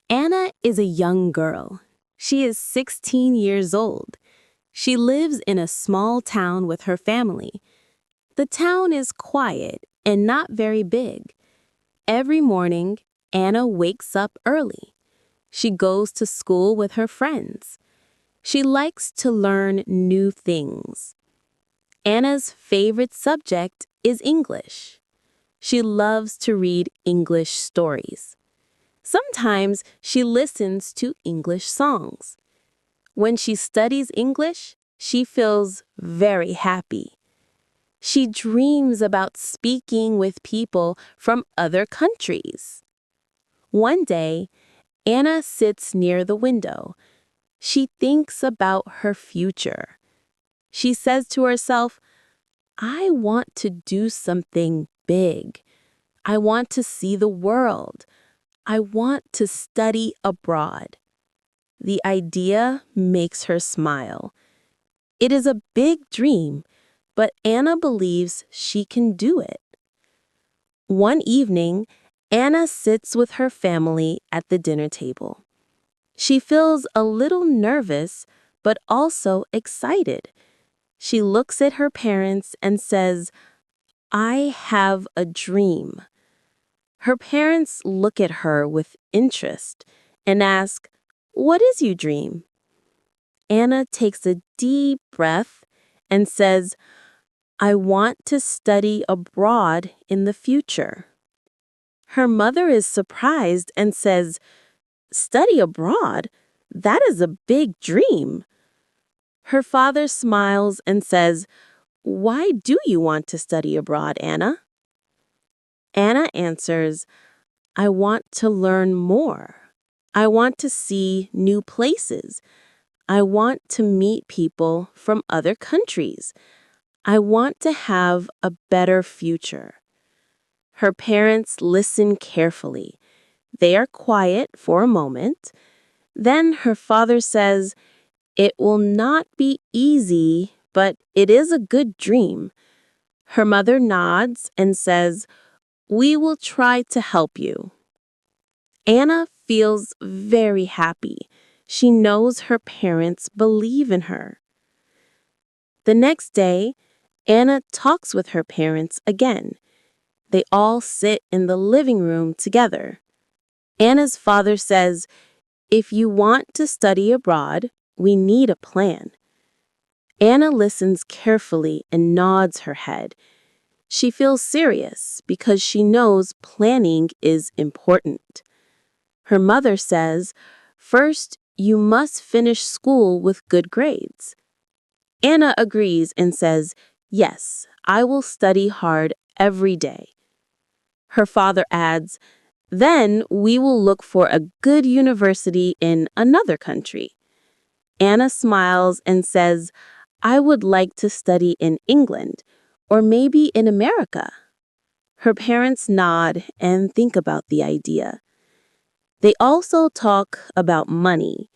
Anna is a young girl. She is 16 years old. She lives in a small town with her family. The town is quiet and not very big. Every morning, Anna wakes up early. She goes to school with her friends. She likes to learn new things. Anna's favorite subject is English. She loves to read English stories. Sometimes she listens to English songs. When she studies English, she feels very happy. She dreams about speaking with people from other countries. One day, Anna sits near the window. She thinks about her future. She says to herself, I want to do something big. I want to see the world. I want to study abroad. The idea makes her smile. It is a big dream, but Anna believes she can do it. One evening, Anna sits with her family at the dinner table. She feels a little nervous, but also excited. She looks at her parents and says, I have a dream. Her parents look at her with interest and ask, What is your dream? Anna takes a deep breath and says, I want to study abroad in the future. Her mother is surprised and says, Study abroad? That is a big dream. Her father smiles and says, Why do you want to study abroad, Anna? Anna answers, I want to learn more. I want to see new places. I want to meet people from other countries. I want to have a better future. Her parents listen carefully. They are quiet for a moment. Then her father says, It will not be easy, but it is a good dream. Her mother nods and says, We will try to help you. Anna feels very happy. She knows her parents believe in her. The next day, Anna talks with her parents again. They all sit in the living room together. Anna's father says, If you want to study abroad, we need a plan. Anna listens carefully and nods her head. She feels serious because she knows planning is important. Her mother says, First, you must finish school with good grades. Anna agrees and says, Yes, I will study hard every day. Her father adds, Then we will look for a good university in another country. Anna smiles and says, I would like to study in England, or maybe in America. Her parents nod and think about the idea. They also talk about money.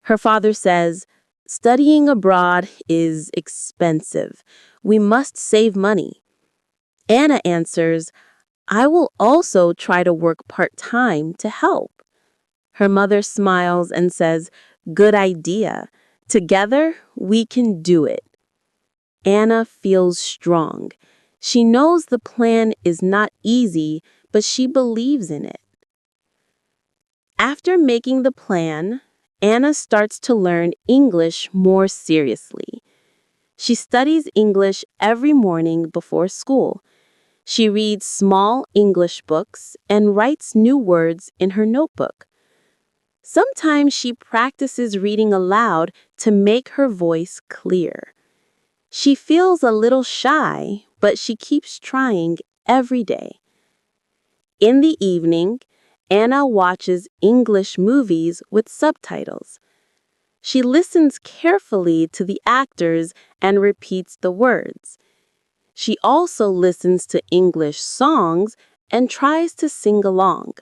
Her father says, Studying abroad is expensive. We must save money. Anna answers, I will also try to work part-time to help. Her mother smiles and says, Good idea. Together, we can do it. Anna feels strong. She knows the plan is not easy, but she believes in it. After making the plan, Anna starts to learn English more seriously. She studies English every morning before school. She reads small English books and writes new words in her notebook. Sometimes she practices reading aloud to make her voice clear. She feels a little shy, but she keeps trying every day. In the evening, Anna watches English movies with subtitles. She listens carefully to the actors and repeats the words. She also listens to English songs and tries to sing along.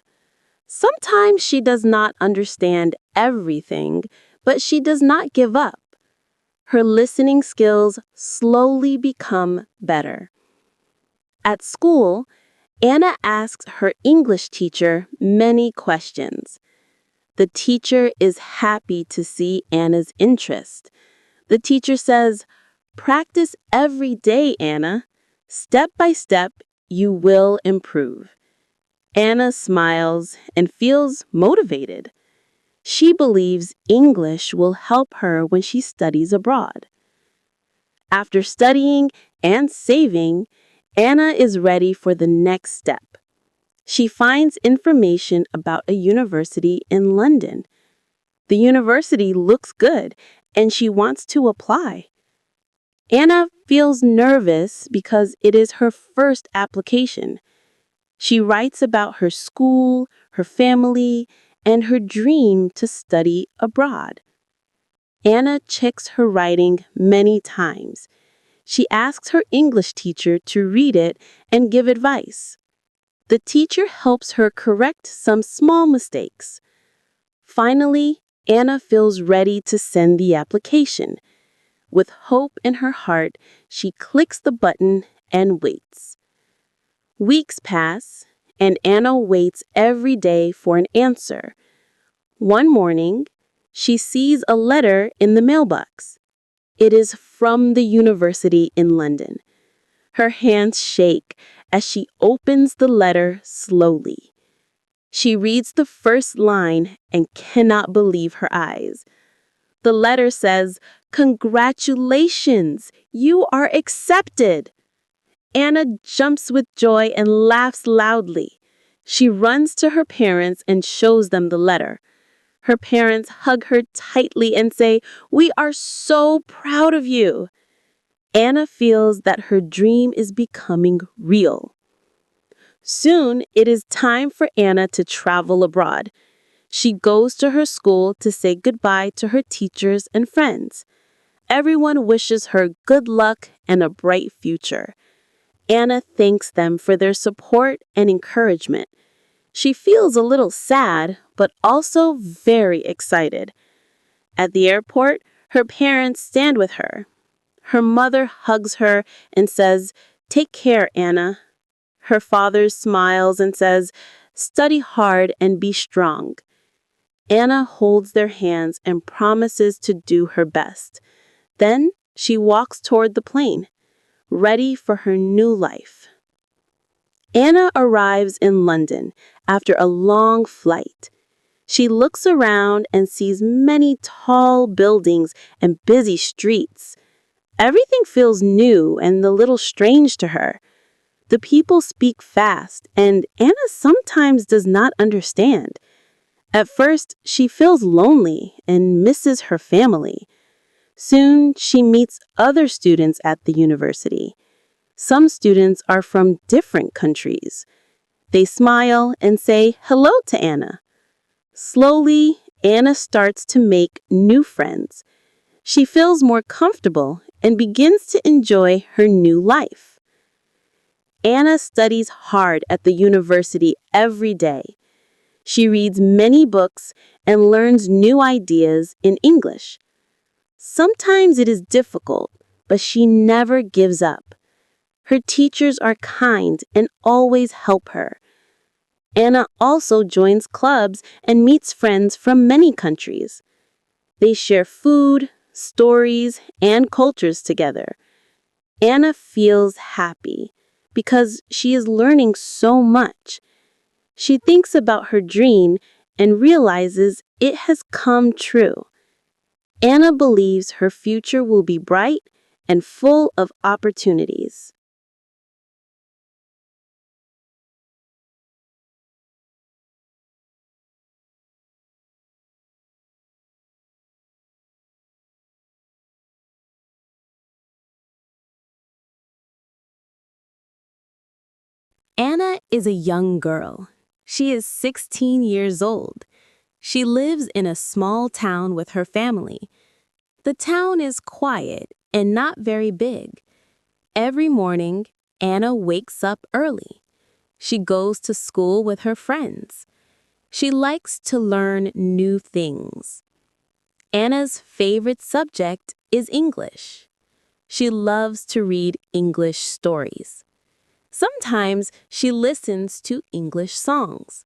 Sometimes she does not understand everything, but she does not give up. Her listening skills slowly become better. At school, Anna asks her English teacher many questions. The teacher is happy to see Anna's interest. The teacher says, "Practice every day, Anna. Step by step, you will improve." Anna smiles and feels motivated. She believes English will help her when she studies abroad. After studying and saving, Anna is ready for the next step. She finds information about a university in London. The university looks good, and she wants to apply. Anna feels nervous because it is her first application. She writes about her school, her family, and her dream to study abroad. Anna checks her writing many times. She asks her English teacher to read it and give advice. The teacher helps her correct some small mistakes. Finally, Anna feels ready to send the application. With hope in her heart, she clicks the button and waits. Weeks pass, and Anna waits every day for an answer. One morning, she sees a letter in the mailbox. It is from the university in London. Her hands shake as she opens the letter slowly. She reads the first line and cannot believe her eyes. The letter says, "Congratulations, you are accepted." Anna jumps with joy and laughs loudly. She runs to her parents and shows them the letter. Her parents hug her tightly and say, "We are so proud of you." Anna feels that her dream is becoming real. Soon, it is time for Anna to travel abroad. She goes to her school to say goodbye to her teachers and friends. Everyone wishes her good luck and a bright future. Anna thanks them for their support and encouragement. She feels a little sad, but also very excited. At the airport, her parents stand with her. Her mother hugs her and says, "Take care, Anna." Her father smiles and says, "Study hard and be strong." Anna holds their hands and promises to do her best. Then she walks toward the plane, ready for her new life. Anna arrives in London after a long flight. She looks around and sees many tall buildings and busy streets. Everything feels new and a little strange to her. The people speak fast, and Anna sometimes does not understand. At first, she feels lonely and misses her family. Soon, she meets other students at the university. Some students are from different countries. They smile and say hello to Anna. Slowly, Anna starts to make new friends. She feels more comfortable and begins to enjoy her new life. Anna studies hard at the university every day. She reads many books and learns new ideas in English. Sometimes it is difficult, but she never gives up. Her teachers are kind and always help her. Anna also joins clubs and meets friends from many countries. They share food, stories, and cultures together. Anna feels happy because she is learning so much. She thinks about her dream and realizes it has come true. Anna believes her future will be bright and full of opportunities. Anna is a young girl. She is 16 years old. She lives in a small town with her family. The town is quiet and not very big. Every morning, Anna wakes up early. She goes to school with her friends. She likes to learn new things. Anna's favorite subject is English. She loves to read English stories. Sometimes she listens to English songs.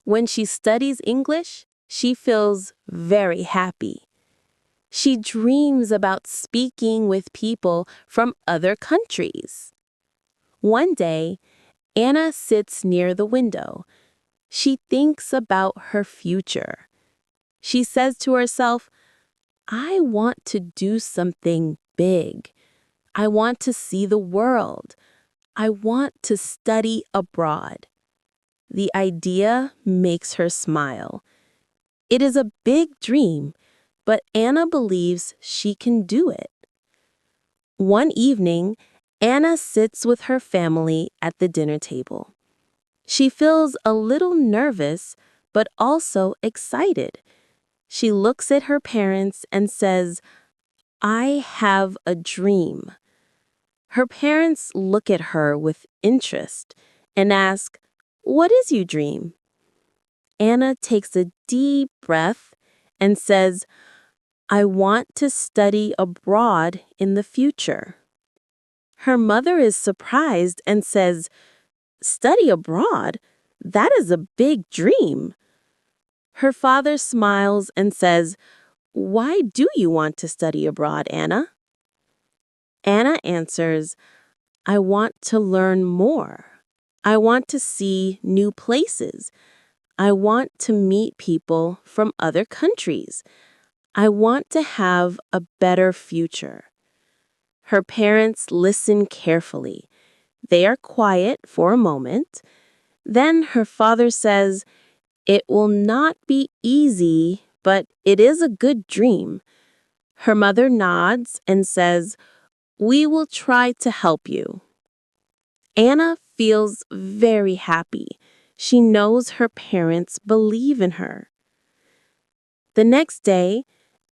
When she studies English, She feels very happy. She dreams about speaking with people from other countries. One day, Anna sits near the window. She thinks about her future. She says to herself, I want to do something big. I want to see the world. I want to study abroad. The idea makes her smile. It is a big dream, but Anna believes she can do it. One evening, Anna sits with her family at the dinner table. She feels a little nervous, but also excited. She looks at her parents and says, I have a dream. Her parents look at her with interest and ask, What is your dream? Anna takes a deep breath and says, I want to study abroad in the future. Her mother is surprised and says, Study abroad? That is a big dream. Her father smiles and says, Why do you want to study abroad, Anna? Anna answers, I want to learn more. I want to see new places. I want to meet people from other countries. I want to have a better future. Her parents listen carefully. They are quiet for a moment. Then her father says, It will not be easy, but it is a good dream. Her mother nods and says, We will try to help you. Anna feels very happy. She knows her parents believe in her. The next day,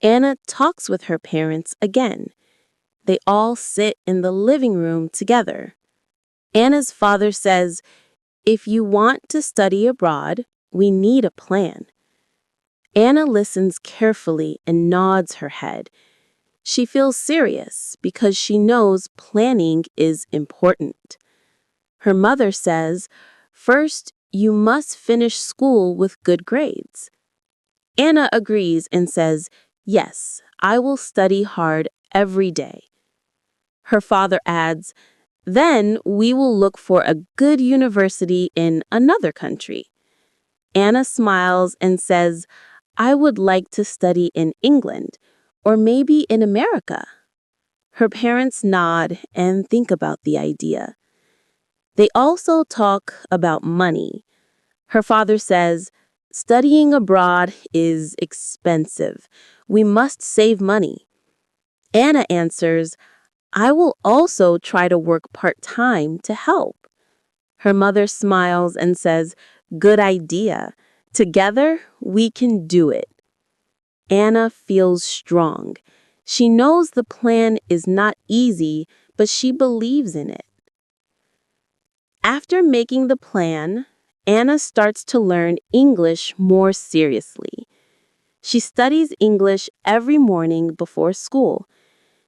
Anna talks with her parents again. They all sit in the living room together. Anna's father says, If you want to study abroad, we need a plan. Anna listens carefully and nods her head. She feels serious because she knows planning is important. Her mother says, First, you must finish school with good grades. Anna agrees and says, Yes, I will study hard every day. Her father adds, Then we will look for a good university in another country. Anna smiles and says, I would like to study in England or maybe in America. Her parents nod and think about the idea. They also talk about money. Her father says, Studying abroad is expensive. We must save money. Anna answers, I will also try to work part-time to help. Her mother smiles and says, Good idea. Together, we can do it. Anna feels strong. She knows the plan is not easy, but she believes in it. After making the plan, Anna starts to learn English more seriously. She studies English every morning before school.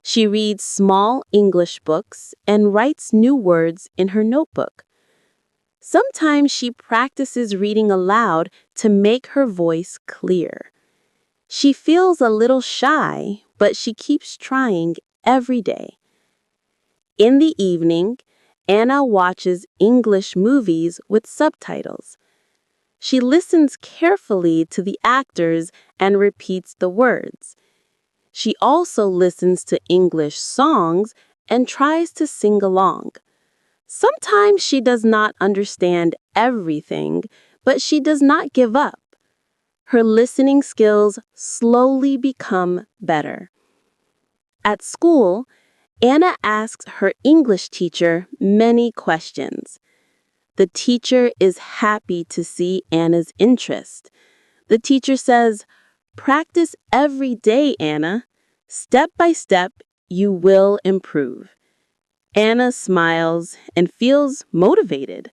She reads small English books and writes new words in her notebook. Sometimes she practices reading aloud to make her voice clear. She feels a little shy, but she keeps trying every day. In the evening, Anna watches English movies with subtitles. She listens carefully to the actors and repeats the words. She also listens to English songs and tries to sing along. Sometimes she does not understand everything, but she does not give up. Her listening skills slowly become better. At school, Anna asks her English teacher many questions. The teacher is happy to see Anna's interest. The teacher says, Practice every day, Anna. Step by step, you will improve. Anna smiles and feels motivated.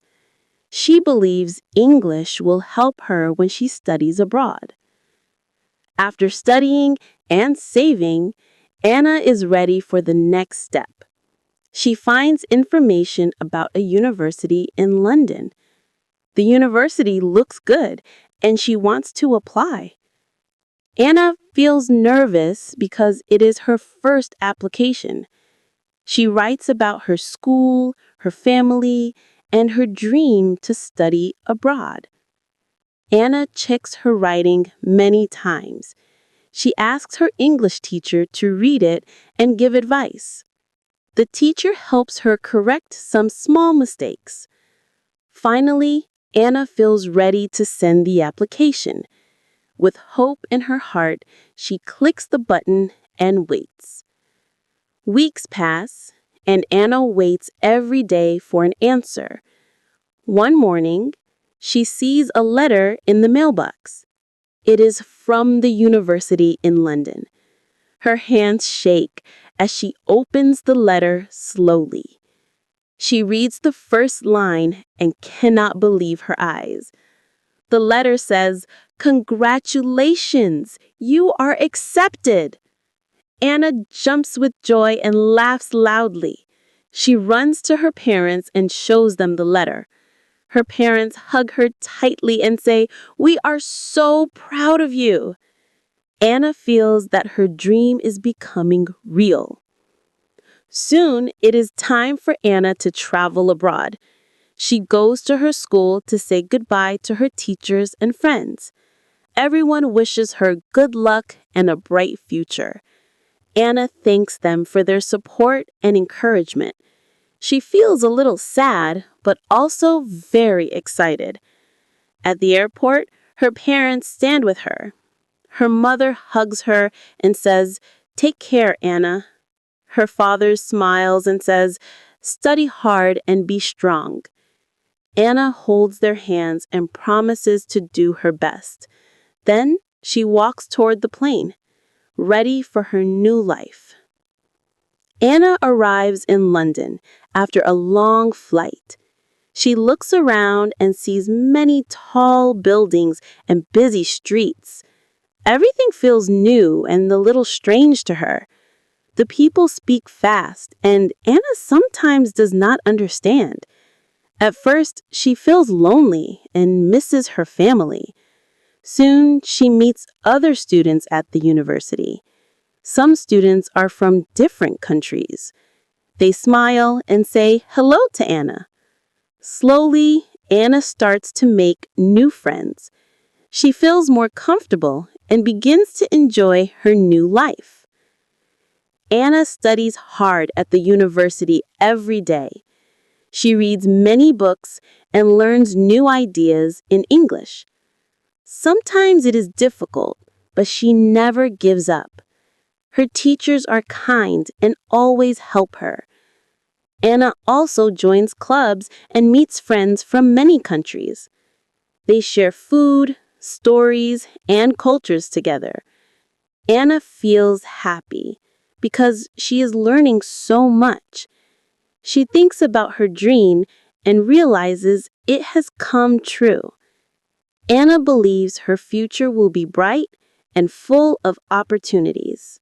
She believes English will help her when she studies abroad. After studying and saving, Anna is ready for the next step. She finds information about a university in London. The university looks good, and she wants to apply. Anna feels nervous because it is her first application. She writes about her school, her family, and her dream to study abroad. Anna checks her writing many times. She asks her English teacher to read it and give advice. The teacher helps her correct some small mistakes. Finally, Anna feels ready to send the application. With hope in her heart, she clicks the button and waits. Weeks pass, and Anna waits every day for an answer. One morning, she sees a letter in the mailbox. It is from the university in London. Her hands shake as she opens the letter slowly. She reads the first line and cannot believe her eyes. The letter says, "Congratulations, you are accepted." Anna jumps with joy and laughs loudly. She runs to her parents and shows them the letter. Her parents hug her tightly and say, "We are so proud of you." Anna feels that her dream is becoming real. Soon, it is time for Anna to travel abroad. She goes to her school to say goodbye to her teachers and friends. Everyone wishes her good luck and a bright future. Anna thanks them for their support and encouragement. She feels a little sad, but also very excited. At the airport, her parents stand with her. Her mother hugs her and says, "Take care, Anna." Her father smiles and says, "Study hard and be strong." Anna holds their hands and promises to do her best. Then she walks toward the plane, ready for her new life. Anna arrives in London after a long flight. She looks around and sees many tall buildings and busy streets. Everything feels new and a little strange to her. The people speak fast, and Anna sometimes does not understand. At first, she feels lonely and misses her family. Soon, she meets other students at the university. Some students are from different countries. They smile and say hello to Anna. Slowly, Anna starts to make new friends. She feels more comfortable and begins to enjoy her new life. Anna studies hard at the university every day. She reads many books and learns new ideas in English. Sometimes it is difficult, but she never gives up. Her teachers are kind and always help her. Anna also joins clubs and meets friends from many countries. They share food, stories, and cultures together. Anna feels happy because she is learning so much. She thinks about her dream and realizes it has come true. Anna believes her future will be bright and full of opportunities.